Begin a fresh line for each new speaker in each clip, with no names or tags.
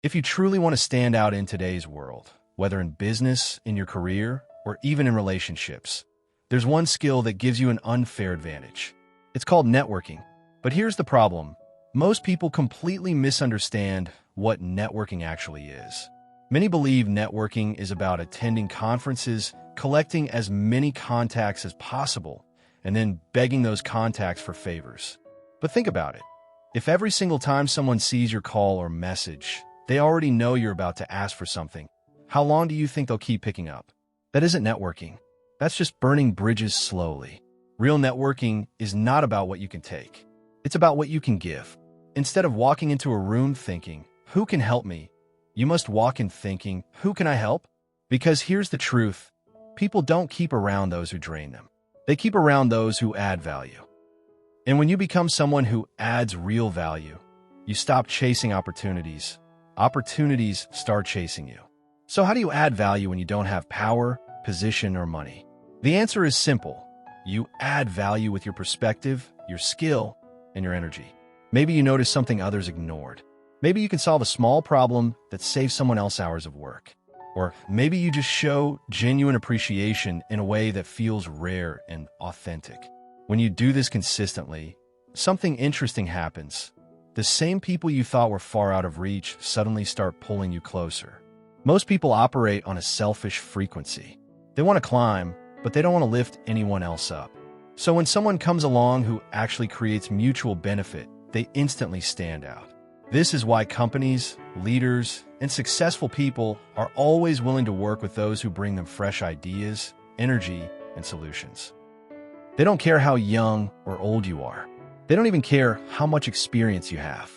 If you truly want to stand out in today's world, whether in business, in your career, or even in relationships, there's one skill that gives you an unfair advantage. It's called networking. But here's the problem. Most people completely misunderstand what networking actually is. Many believe networking is about attending conferences, collecting as many contacts as possible, and then begging those contacts for favors. But think about it. If every single time someone sees your call or message, they already know you're about to ask for something, how long do you think they'll keep picking up? That isn't networking. That's just burning bridges slowly. Real networking is not about what you can take. It's about what you can give. Instead of walking into a room thinking, who can help me? You must walk in thinking, who can I help? Because here's the truth. People don't keep around those who drain them. They keep around those who add value. And when you become someone who adds real value, you stop chasing opportunities. Opportunities start chasing you. So how do you add value when you don't have power, position, or money? The answer is simple. You add value with your perspective, your skill, and your energy. Maybe you notice something others ignored. Maybe you can solve a small problem that saves someone else hours of work. Or maybe you just show genuine appreciation in a way that feels rare and authentic. When you do this consistently, something interesting happens. The same people you thought were far out of reach suddenly start pulling you closer. Most people operate on a selfish frequency. They want to climb, but they don't want to lift anyone else up. So when someone comes along who actually creates mutual benefit, they instantly stand out. This is why companies, leaders, and successful people are always willing to work with those who bring them fresh ideas, energy, and solutions. They don't care how young or old you are. They don't even care how much experience you have.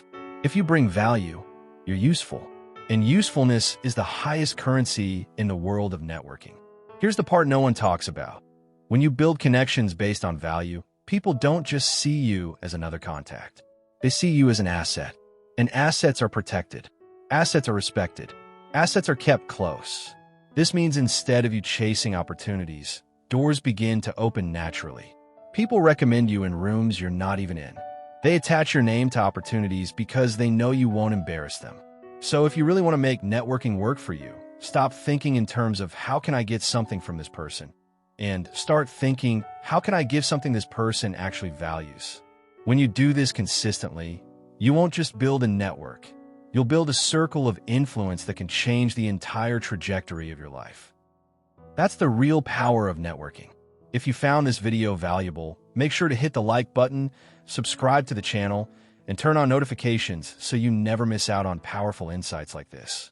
If you bring value, you're useful. And usefulness is the highest currency in the world of networking. Here's the part no one talks about. When you build connections based on value, people don't just see you as another contact. They see you as an asset. And assets are protected. Assets are respected. Assets are kept close. This means instead of you chasing opportunities, doors begin to open naturally. People recommend you in rooms you're not even in. They attach your name to opportunities because they know you won't embarrass them. So if you really want to make networking work for you, stop thinking in terms of how can I get something from this person? And start thinking, how can I give something this person actually values? When you do this consistently, you won't just build a network. You'll build a circle of influence that can change the entire trajectory of your life. That's the real power of networking. If you found this video valuable, make sure to hit the like button, subscribe to the channel, and turn on notifications so you never miss out on powerful insights like this.